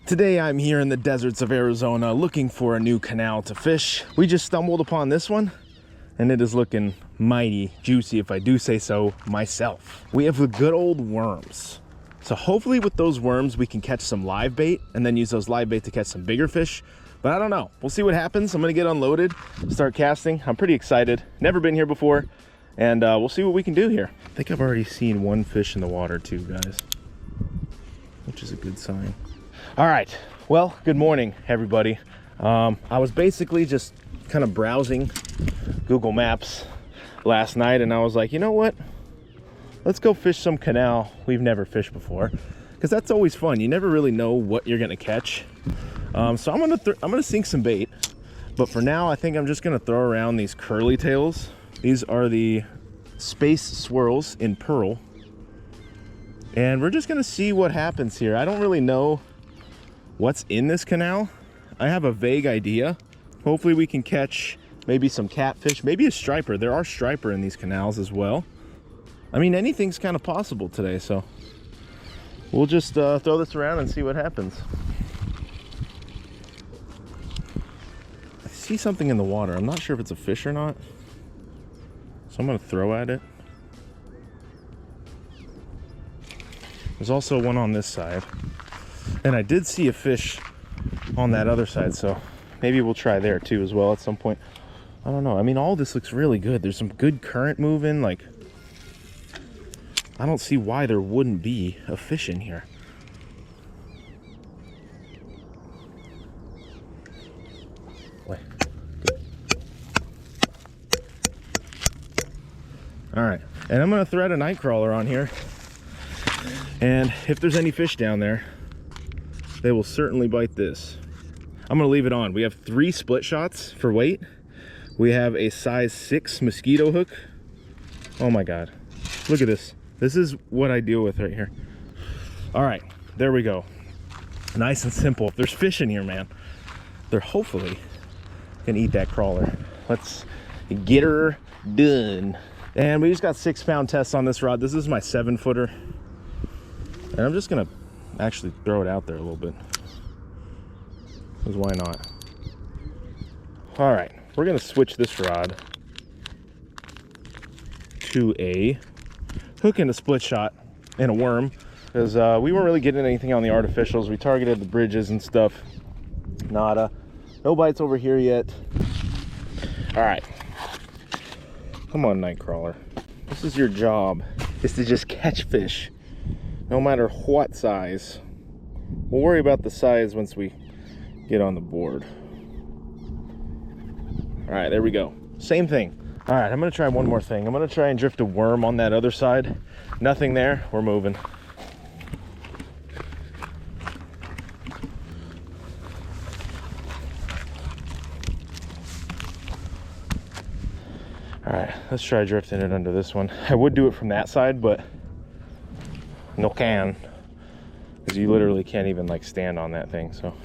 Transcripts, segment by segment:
Today I'm here in the deserts of Arizona looking for a new canal to fish. We just stumbled upon this one and it is looking mighty juicy, if I do say so myself. We have the good old worms. So hopefully with those worms we can catch some live bait and then use those live bait to catch some bigger fish. But I don't know, we'll see what happens. I'm gonna get unloaded, start casting. I'm pretty excited, never been here before, and we'll see what we can do here. I think I've already seen one fish in the water too, guys, which is a good sign. All right, well, good morning, everybody. I was basically just kind of browsing Google Maps last night, and I was like, you know what? Let's go fish some canal we've never fished before, because that's always fun. You never really know what you're gonna catch. So I'm gonna sink some bait, but for now, I think I'm just gonna throw around these curly tails. These are the space swirls in pearl, and we're just gonna see what happens here. I don't really know what's in this canal. I have a vague idea. Hopefully we can catch maybe some catfish, maybe a striper. There are striper in these canals as well. I mean, anything's kind of possible today, so we'll just throw this around and see what happens. I see something in the water. I'm not sure if it's a fish or not, so I'm gonna throw at it. There's also one on this side. And I did see a fish on that other side, so maybe we'll try there too as well at some point. I don't know. I mean, all this looks really good. There's some good current moving. Like, I don't see why there wouldn't be a fish in here. Wait. All right, and I'm gonna thread a night crawler on here, and if there's any fish down there, they will certainly bite this. I'm gonna leave it on. We have 3 split shots for weight. We have a size 6 mosquito hook. Oh my God, look at this. This is what I deal with right here. All right, there we go. Nice and simple. If there's fish in here, man, they're hopefully gonna eat that crawler. Let's get her done. And we just got 6-pound tests on this rod. This is my 7-footer. And I'm just gonna actually throw it out there a little bit, because why not? All right, we're gonna switch this rod to a hook and a split shot and a worm, because we weren't really getting anything on the artificials. We targeted the bridges and stuff. Nada. No bites over here yet. All right, come on, night crawler. This is your job, is to just catch fish, no matter what size. We'll worry about the size once we get on the board. All right, there we go. Same thing. All right, I'm gonna try one more thing. I'm gonna try and drift a worm on that other side. Nothing there, we're moving. All right, let's try drifting it under this one. I would do it from that side, but no can, because you literally can't even like stand on that thing. So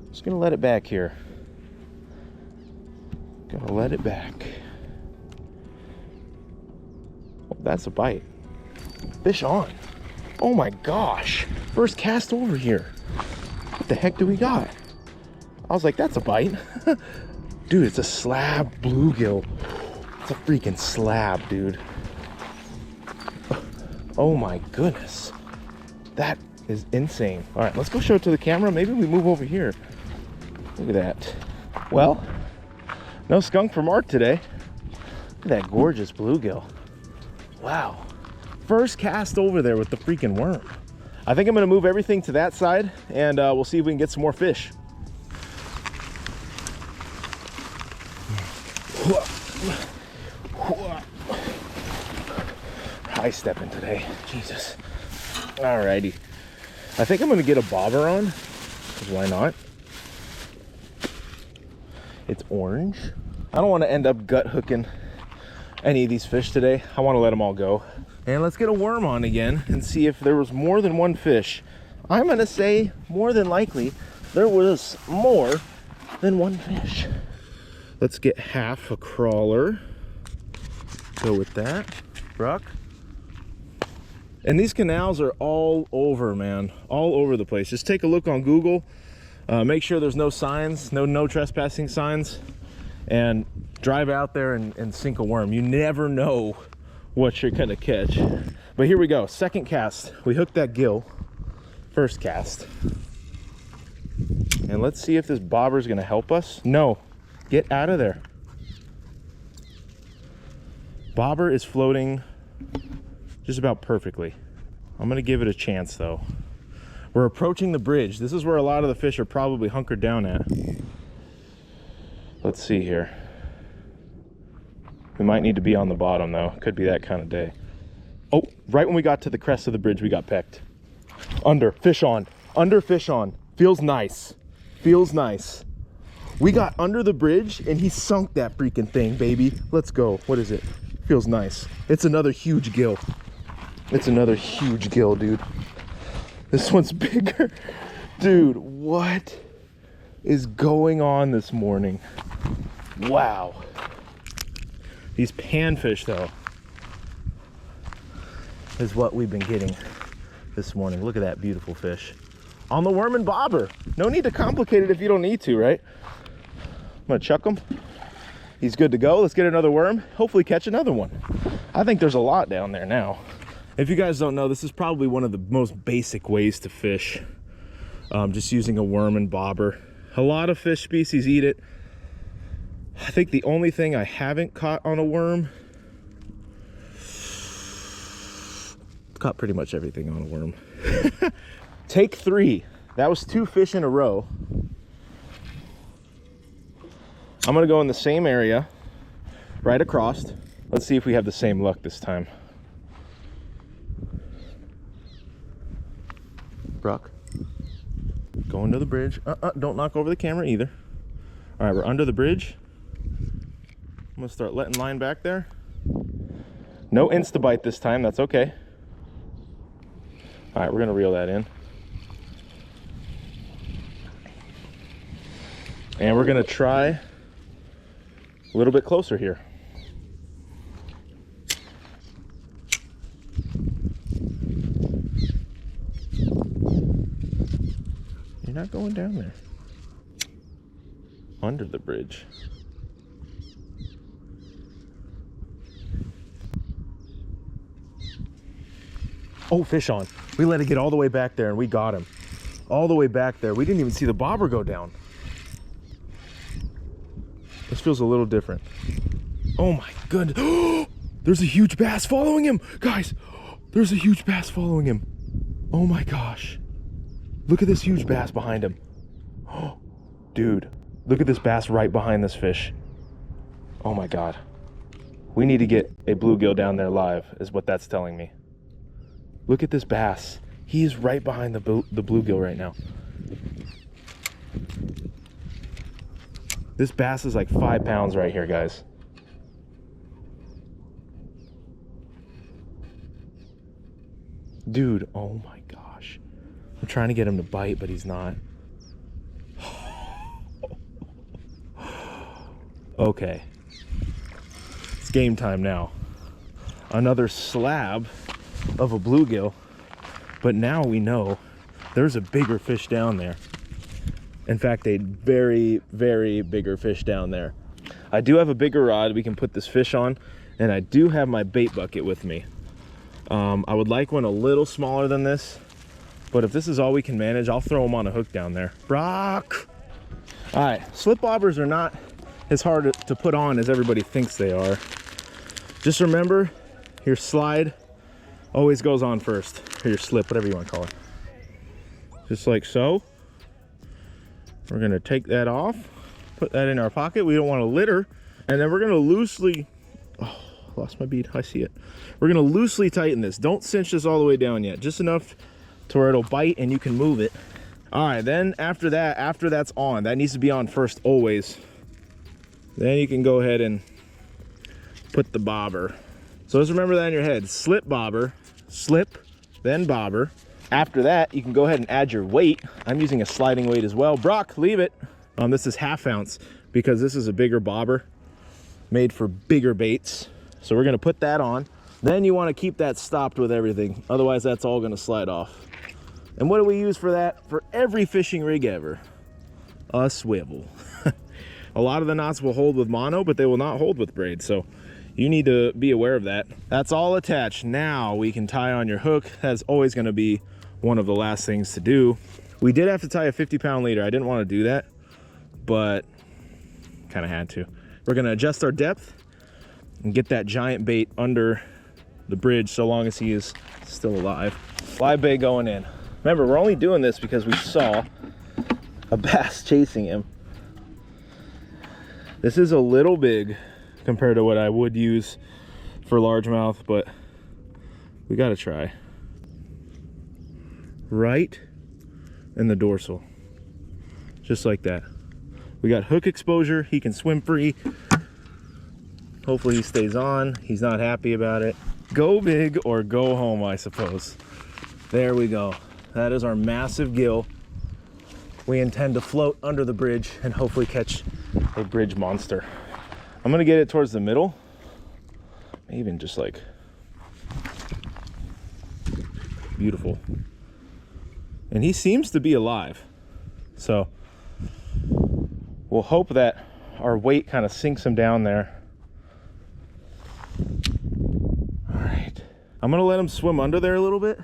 just gonna let it back here. Gonna let it back. Oh, that's a bite. Fish on. Oh my gosh, first cast over here. What the heck do we got? I was like, that's a bite. Dude, it's a slab bluegill. It's a freaking slab, dude. Oh my goodness, that is insane. All right, let's go show it to the camera. Maybe we move over here. Look at that. Well, no skunk for Mark today. Look at that gorgeous bluegill. Wow, first cast over there with the freaking worm. I think I'm gonna move everything to that side, and we'll see if we can get some more fish. High stepping today, Jesus. Alrighty, I think I'm gonna get a bobber on, because why not? It's orange. I don't want to end up gut hooking any of these fish today. I want to let them all go. And let's get a worm on again and see if there was more than one fish. I'm gonna say more than likely there was more than one fish. Let's get half a crawler. Go with that. Brock. And these canals are all over, man, all over the place. Just take a look on Google, make sure there's no signs, no trespassing signs, and drive out there and sink a worm. You never know what you're gonna catch. But here we go, second cast. We hooked that gill, first cast. And let's see if this bobber is gonna help us. No, get out of there. Bobber is floating just about perfectly. I'm gonna give it a chance though. We're approaching the bridge. This is where a lot of the fish are probably hunkered down at. Let's see here. We might need to be on the bottom though. Could be that kind of day. Oh, right when we got to the crest of the bridge, we got pecked. Under, fish on, under, fish on. Feels nice, feels nice. We got under the bridge and he sunk that freaking thing, baby. Let's go, what is it? Feels nice. It's another huge gill. It's another huge gill, dude. This one's bigger. Dude, what is going on this morning? Wow. These panfish though is what we've been getting this morning. Look at that beautiful fish on the worm and bobber. No need to complicate it if you don't need to, right? I'm gonna chuck him. He's good to go. Let's get another worm, hopefully catch another one. I think there's a lot down there now. If you guys don't know, this is probably one of the most basic ways to fish, just using a worm and bobber. A lot of fish species eat it. I think the only thing I haven't caught on a worm, caught pretty much everything on a worm. Take 3. That was 2 fish in a row. I'm gonna go in the same area, right across. Let's see if we have the same luck this time. Brock, going to the bridge. Don't knock over the camera either. All right, we're under the bridge. I'm gonna start letting line back there. No insta-bite this time, that's okay. All right, we're gonna reel that in. And we're gonna try a little bit closer here. You're not going down there. Under the bridge. Oh, fish on. We let it get all the way back there and we got him. All the way back there. We didn't even see the bobber go down. This feels a little different. Oh my goodness. There's a huge bass following him. Guys, there's a huge bass following him. Oh my gosh. Look at this huge bass behind him. Oh, dude, look at this bass right behind this fish. Oh my God. We need to get a bluegill down there live, is what that's telling me. Look at this bass. He is right behind the bluegill right now. This bass is like 5 pounds right here, guys. Dude, oh my gosh. I'm trying to get him to bite, but he's not. Okay. It's game time now. Another slab of a bluegill, but now we know there's a bigger fish down there. In fact, a very, very bigger fish down there. I do have a bigger rod we can put this fish on, and I do have my bait bucket with me. I would like one a little smaller than this, but if this is all we can manage, I'll throw them on a hook down there. Brock! All right, slip bobbers are not as hard to put on as everybody thinks they are. Just remember, your slide always goes on first, or your slip, whatever you want to call it. Just like so. We're gonna take that off, put that in our pocket. We don't want to litter. And then we're gonna loosely, oh, lost my bead, I see it. We're gonna loosely tighten this. Don't cinch this all the way down yet. Just enough to where it'll bite and you can move it. All right, then after that's on, that needs to be on first always. Then you can go ahead and put the bobber. So just remember that in your head. Slip bobber, slip, then bobber. After that, you can go ahead and add your weight. I'm using a sliding weight as well. Brock, leave it. This is 1/2 ounce because this is a bigger bobber made for bigger baits. So we're gonna put that on. Then you want to keep that stopped with everything. Otherwise, that's all going to slide off. And what do we use for that? For every fishing rig ever. A swivel. A lot of the knots will hold with mono, but they will not hold with braid. So you need to be aware of that. That's all attached. Now we can tie on your hook. That's always going to be one of the last things to do. We did have to tie a 50-pound leader. I didn't want to do that, but kind of had to. We're going to adjust our depth and get that giant bait under the bridge so long as he is still alive. Live bait going in. Remember, we're only doing this because we saw a bass chasing him. This is a little big compared to what I would use for largemouth, but we got to try. Right in the dorsal, just like that. We got hook exposure. He can swim free. Hopefully he stays on. He's not happy about it. Go big or go home, I suppose. There we go. That is our massive gill. We intend to float under the bridge and hopefully catch a bridge monster. I'm gonna get it towards the middle. Even just like, beautiful. And he seems to be alive. So we'll hope that our weight kind of sinks him down there. All right, I'm gonna let him swim under there a little bit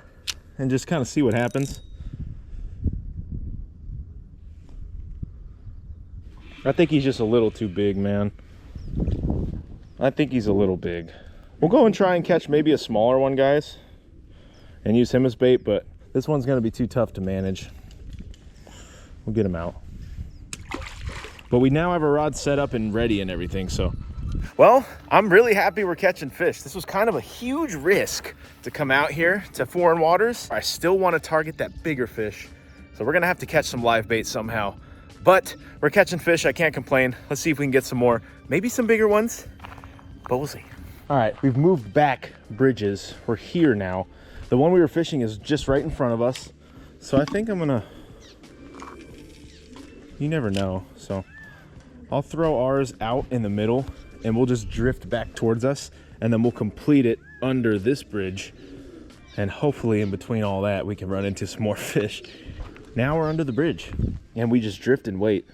and just kind of see what happens. I think he's just a little too big, man. I think he's a little big. We'll go and try and catch maybe a smaller one, guys, and use him as bait, but this one's gonna be too tough to manage. We'll get him out. But we now have a rod set up and ready and everything, so. Well, I'm really happy we're catching fish. This was kind of a huge risk to come out here to foreign waters. I still want to target that bigger fish, so we're gonna have to catch some live bait somehow. But we're catching fish, I can't complain. Let's see if we can get some more, maybe some bigger ones, but we'll see. All right, we've moved back bridges. We're here now. The one we were fishing is just right in front of us. So I think I'm gonna, you never know. So I'll throw ours out in the middle and we'll just drift back towards us, and then we'll complete it under this bridge. And hopefully in between all that, we can run into some more fish. Now we're under the bridge and we just drift and wait.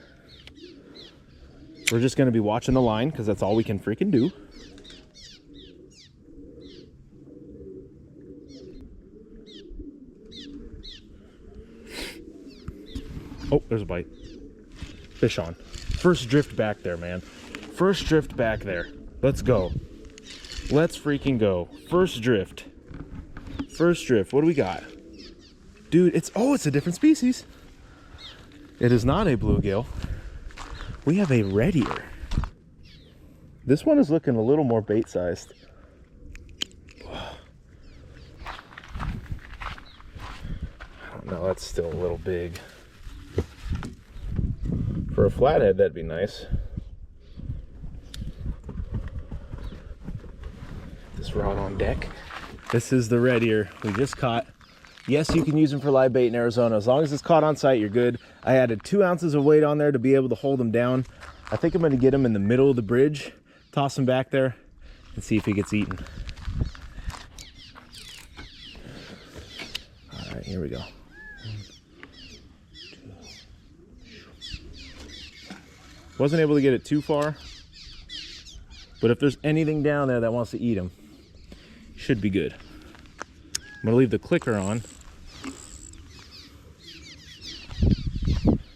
We're just gonna be watching the line because that's all we can freaking do. Oh, there's a bite. Fish on. First drift back there, man. First drift back there. Let's go. Let's freaking go. First drift. First drift. What do we got? Dude, it's a different species. It is not a bluegill. We have a red ear. This one is looking a little more bait sized. I don't know, that's still a little big. For a flathead, that'd be nice. This rod on deck. This is the red ear we just caught. Yes, you can use them for live bait in Arizona. As long as it's caught on site, you're good. I added 2 ounces of weight on there to be able to hold him down. I think I'm gonna get him in the middle of the bridge, toss him back there, and see if he gets eaten. All right, here we go. Wasn't able to get it too far, but if there's anything down there that wants to eat him, should be good. I'm gonna leave the clicker on.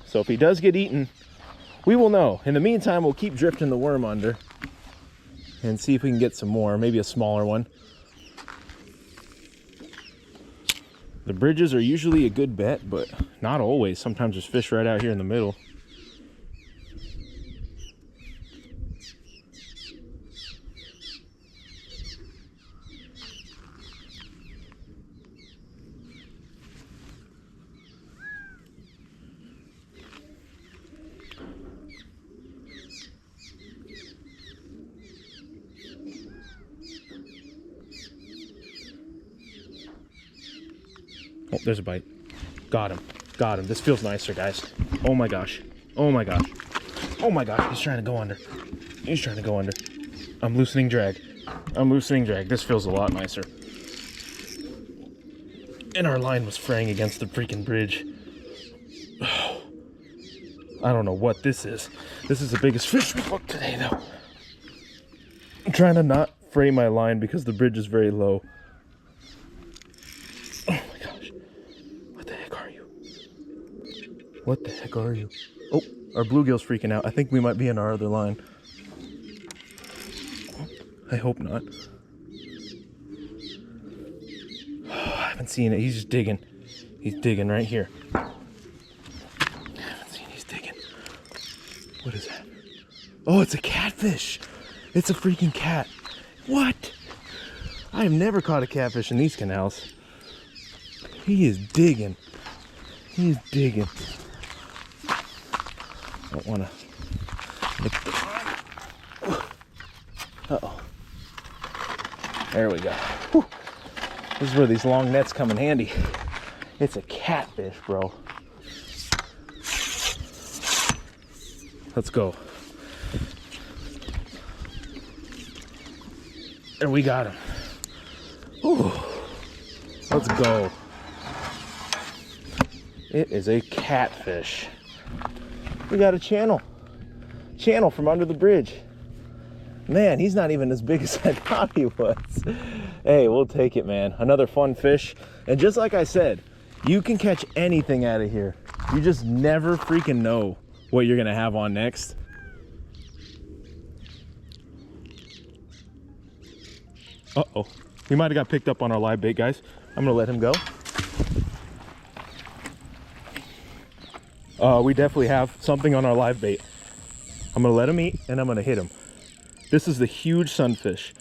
So if he does get eaten, we will know. In the meantime, we'll keep drifting the worm under and see if we can get some more, maybe a smaller one. The bridges are usually a good bet, but not always. Sometimes there's fish right out here in the middle. Oh, there's a bite. Got him. Got him. This feels nicer, guys. Oh my gosh. Oh my gosh. Oh my gosh. He's trying to go under. He's trying to go under. I'm loosening drag. I'm loosening drag. This feels a lot nicer. And our line was fraying against the freaking bridge. I don't know what this is. This is the biggest fish we hooked today, though. I'm trying to not fray my line because the bridge is very low. Oh my gosh. What the heck are you? What the heck are you? Oh, our bluegill's freaking out. I think we might be in our other line. I hope not. I haven't seen it. He's just digging. He's digging right here. I haven't seen. He's digging. What is that? Oh, it's a catfish. It's a freaking cat. What? I have never caught a catfish in these canals. He is digging. He is digging. I don't want to. Uh-oh. There we go. Whew. This is where these long nets come in handy. It's a catfish, bro. Let's go. And we got him. Ooh. Let's go. It is a catfish. We got a channel from under the bridge. Man, he's not even as big as I thought he was. Hey, we'll take it, man. Another fun fish. And just like I said, you can catch anything out of here. You just never freaking know what you're gonna have on next. Uh-oh. He might have got picked up on our live bait, guys. I'm gonna let him go. We definitely have something on our live bait. I'm gonna let him eat and I'm gonna hit him. This is the huge sunfish.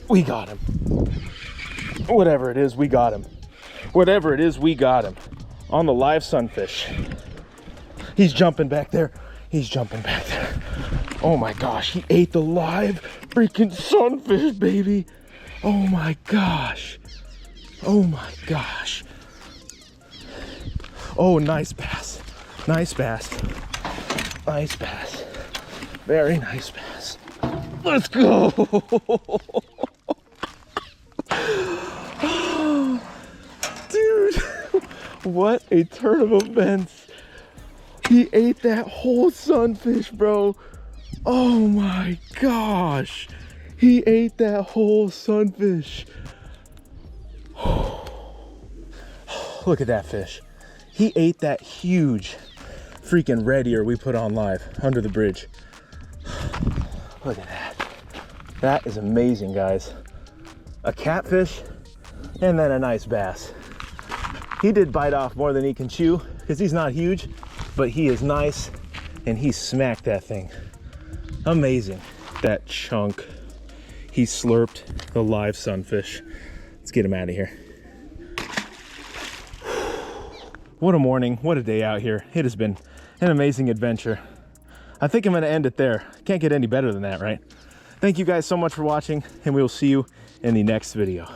We got him. Whatever it is, we got him. Whatever it is, we got him. On the live sunfish. He's jumping back there. He's jumping back there. Oh my gosh, he ate the live freaking sunfish, baby. Oh my gosh. Oh my gosh. Oh, nice bass. Nice bass. Nice bass. Very nice bass. Let's go. Dude, what a turn of events. He ate that whole sunfish, bro. Oh my gosh. He ate that whole sunfish. Look at that fish. He ate that huge freaking red ear we put on live under the bridge. Look at that. That is amazing, guys. A catfish and then a nice bass. He did bite off more than he can chew because he's not huge, but he is nice and he smacked that thing. Amazing. That chunk. He slurped the live sunfish. Let's get him out of here. What a morning, what a day out here. It has been an amazing adventure. I think I'm gonna end it there. Can't get any better than that, right? Thank you guys so much for watching, and we will see you in the next video.